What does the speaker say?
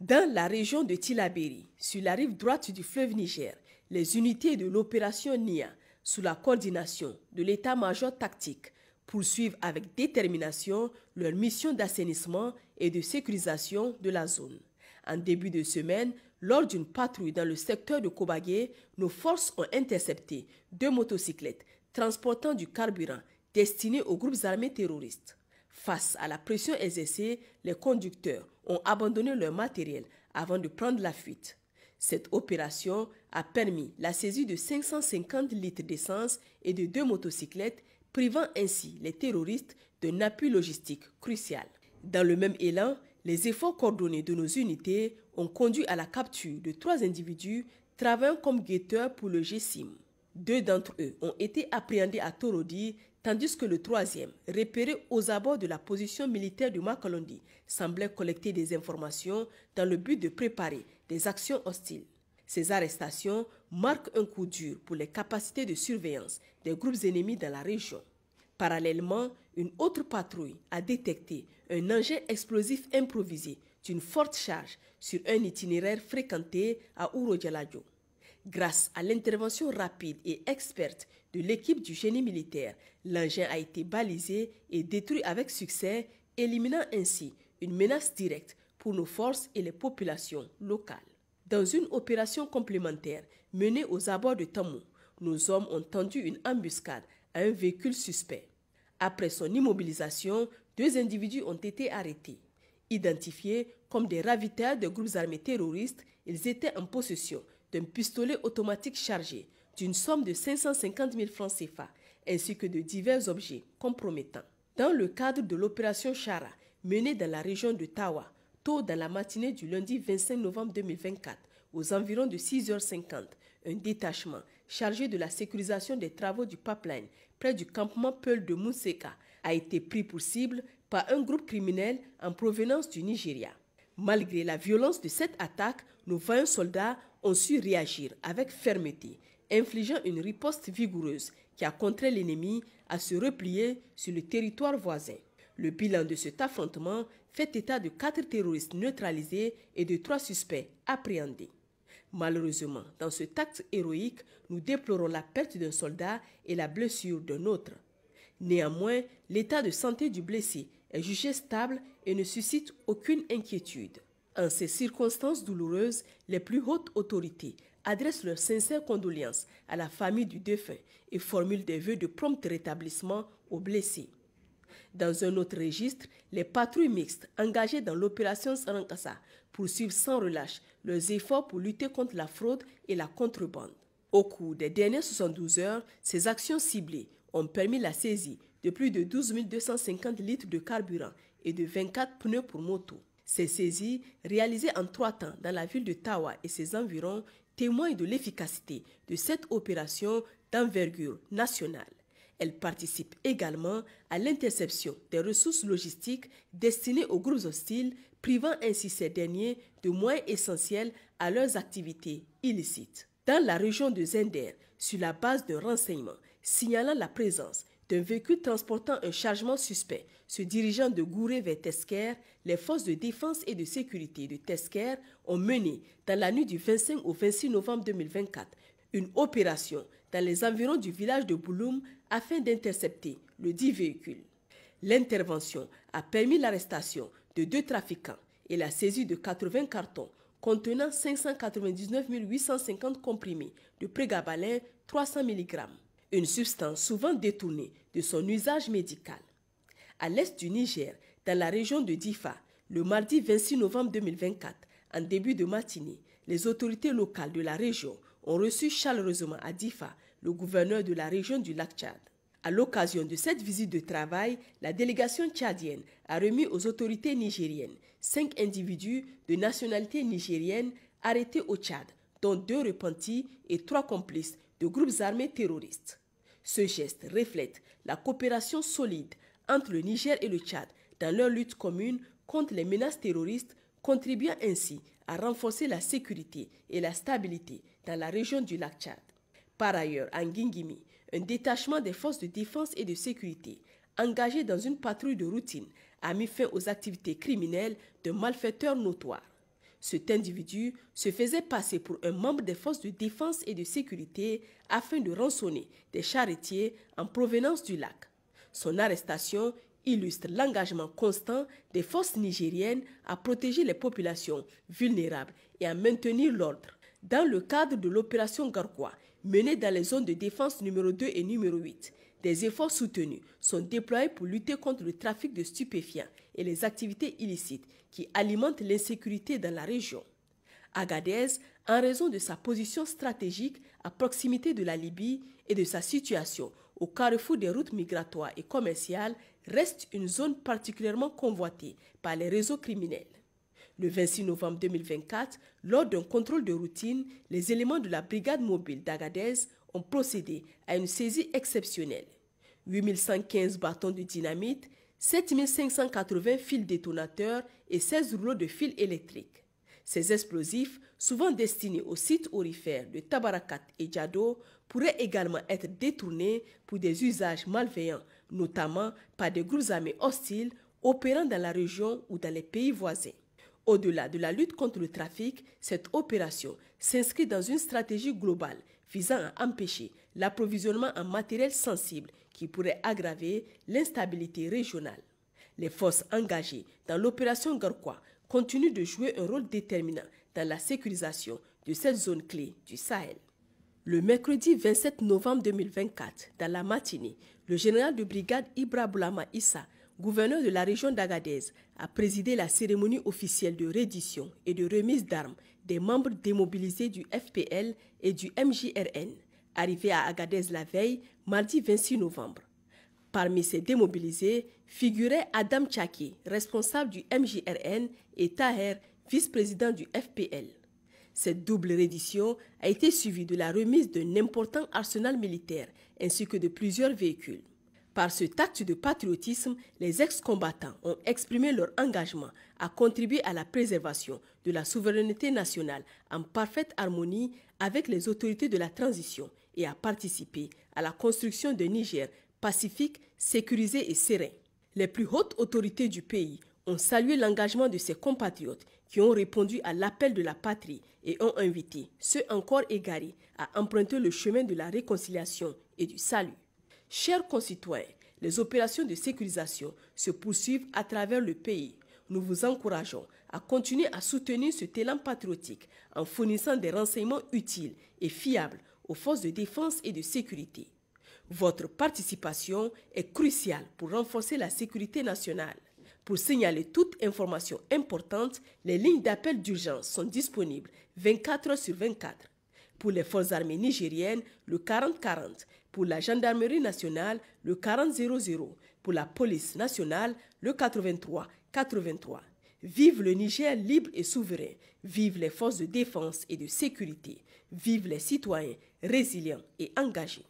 Dans la région de Tillabéri, sur la rive droite du fleuve Niger, les unités de l'opération NIA, sous la coordination de l'état-major tactique, poursuivent avec détermination leur mission d'assainissement et de sécurisation de la zone. En début de semaine, lors d'une patrouille dans le secteur de Kobagué, nos forces ont intercepté 2 motocyclettes transportant du carburant destiné aux groupes armés terroristes. Face à la pression exercée, les conducteurs ont abandonné leur matériel avant de prendre la fuite. Cette opération a permis la saisie de 550 litres d'essence et de 2 motocyclettes, privant ainsi les terroristes d'un appui logistique crucial. Dans le même élan, les efforts coordonnés de nos unités ont conduit à la capture de 3 individus travaillant comme guetteurs pour le GSIM. 2 d'entre eux ont été appréhendés à Torodi, tandis que le 3e, repéré aux abords de la position militaire de Makalondi, semblait collecter des informations dans le but de préparer des actions hostiles. Ces arrestations marquent un coup dur pour les capacités de surveillance des groupes ennemis dans la région. Parallèlement, une autre patrouille a détecté un engin explosif improvisé d'une forte charge sur un itinéraire fréquenté à Ouro-Dialadio. Grâce à l'intervention rapide et experte de l'équipe du génie militaire, l'engin a été balisé et détruit avec succès, éliminant ainsi une menace directe pour nos forces et les populations locales. Dans une opération complémentaire menée aux abords de Tamou, nos hommes ont tendu une embuscade à un véhicule suspect. Après son immobilisation, 2 individus ont été arrêtés. Identifiés comme des ravitailleurs de groupes armés terroristes, ils étaient en possession d'un pistolet automatique chargé, d'une somme de 550 000 francs CFA, ainsi que de divers objets compromettants. Dans le cadre de l'opération Chara, menée dans la région de Tawa, tôt dans la matinée du lundi 25 novembre 2024, aux environs de 6h50, un détachement chargé de la sécurisation des travaux du pipeline près du campement Peul de Mousseka a été pris pour cible par un groupe criminel en provenance du Nigeria. Malgré la violence de cette attaque, nos vaillants soldats ont su réagir avec fermeté, infligeant une riposte vigoureuse qui a contraint l'ennemi à se replier sur le territoire voisin. Le bilan de cet affrontement fait état de 4 terroristes neutralisés et de 3 suspects appréhendés. Malheureusement, dans cet acte héroïque, nous déplorons la perte d'un soldat et la blessure d'un autre. Néanmoins, l'état de santé du blessé est jugé stable et ne suscite aucune inquiétude. En ces circonstances douloureuses, les plus hautes autorités adressent leurs sincères condoléances à la famille du défunt et formulent des vœux de prompt rétablissement aux blessés. Dans un autre registre, les patrouilles mixtes engagées dans l'opération Sarankassa poursuivent sans relâche leurs efforts pour lutter contre la fraude et la contrebande. Au cours des dernières 72 heures, ces actions ciblées ont permis la saisie de plus de 12 250 litres de carburant et de 24 pneus pour moto. Ces saisies, réalisées en 3 temps dans la ville de Tawa et ses environs, témoignent de l'efficacité de cette opération d'envergure nationale. Elle participe également à l'interception des ressources logistiques destinées aux groupes hostiles, privant ainsi ces derniers de moyens essentiels à leurs activités illicites. Dans la région de Zender, sur la base d'un renseignement signalant la présence d'un véhicule transportant un chargement suspect se dirigeant de Gouré vers Tesker, les forces de défense et de sécurité de Tesker ont mené, dans la nuit du 25 au 26 novembre 2024, une opération dans les environs du village de Bouloum afin d'intercepter le dit véhicule. L'intervention a permis l'arrestation de 2 trafiquants et la saisie de 80 cartons contenant 599 850 comprimés de prégabalin 300 mg, une substance souvent détournée de son usage médical. À l'est du Niger, dans la région de Difa, le mardi 26 novembre 2024, en début de matinée, les autorités locales de la région ont reçu chaleureusement à Difa le gouverneur de la région du lac Tchad. À l'occasion de cette visite de travail, la délégation tchadienne a remis aux autorités nigériennes 5 individus de nationalité nigérienne arrêtés au Tchad, dont 2 repentis et 3 complices de groupes armés terroristes. Ce geste reflète la coopération solide entre le Niger et le Tchad dans leur lutte commune contre les menaces terroristes, contribuant ainsi à renforcer la sécurité et la stabilité dans la région du lac Tchad. Par ailleurs, à Ngingimi, un détachement des forces de défense et de sécurité, engagé dans une patrouille de routine, a mis fin aux activités criminelles de malfaiteurs notoires. Cet individu se faisait passer pour un membre des forces de défense et de sécurité afin de rançonner des charretiers en provenance du lac. Son arrestation illustre l'engagement constant des forces nigériennes à protéger les populations vulnérables et à maintenir l'ordre. Dans le cadre de l'opération Garkuwa, menée dans les zones de défense numéro 2 et numéro 8, des efforts soutenus sont déployés pour lutter contre le trafic de stupéfiants et les activités illicites qui alimentent l'insécurité dans la région. Agadez, en raison de sa position stratégique à proximité de la Libye et de sa situation au carrefour des routes migratoires et commerciales, reste une zone particulièrement convoitée par les réseaux criminels. Le 26 novembre 2024, lors d'un contrôle de routine, les éléments de la brigade mobile d'Agadez ont procédé à une saisie exceptionnelle. 8115 bâtons de dynamite, 7580 fils détonateurs et 16 rouleaux de fils électriques. Ces explosifs, souvent destinés aux sites aurifères de Tabarakat et Djado, pourraient également être détournés pour des usages malveillants, notamment par des groupes armés hostiles opérant dans la région ou dans les pays voisins. Au-delà de la lutte contre le trafic, cette opération s'inscrit dans une stratégie globale visant à empêcher l'approvisionnement en matériel sensible qui pourrait aggraver l'instabilité régionale. Les forces engagées dans l'opération Garkuwa continuent de jouer un rôle déterminant dans la sécurisation de cette zone clé du Sahel. Le mercredi 27 novembre 2024, dans la matinée, le général de brigade Ibra Boulama Issa, gouverneur de la région d'Agadez, a présidé la cérémonie officielle de reddition et de remise d'armes des membres démobilisés du FPL et du MJRN, arrivés à Agadez la veille, mardi 26 novembre. Parmi ces démobilisés figuraient Adam Tchaki, responsable du MJRN, et Taher, vice-président du FPL. Cette double reddition a été suivie de la remise d'un important arsenal militaire ainsi que de plusieurs véhicules. Par ce acte de patriotisme, les ex-combattants ont exprimé leur engagement à contribuer à la préservation de la souveraineté nationale en parfaite harmonie avec les autorités de la transition et à participer à la construction d'un Niger pacifique, sécurisé et serein. Les plus hautes autorités du pays ont salué l'engagement de ses compatriotes qui ont répondu à l'appel de la patrie et ont invité ceux encore égarés à emprunter le chemin de la réconciliation et du salut. Chers concitoyens, les opérations de sécurisation se poursuivent à travers le pays. Nous vous encourageons à continuer à soutenir ce élan patriotique en fournissant des renseignements utiles et fiables aux forces de défense et de sécurité. Votre participation est cruciale pour renforcer la sécurité nationale. Pour signaler toute information importante, les lignes d'appel d'urgence sont disponibles 24 heures sur 24. Pour les forces armées nigériennes, le 40-40. Pour la gendarmerie nationale, le 40-00. Pour la police nationale, le 83-83. Vive le Niger libre et souverain. Vive les forces de défense et de sécurité. Vive les citoyens résilients et engagés.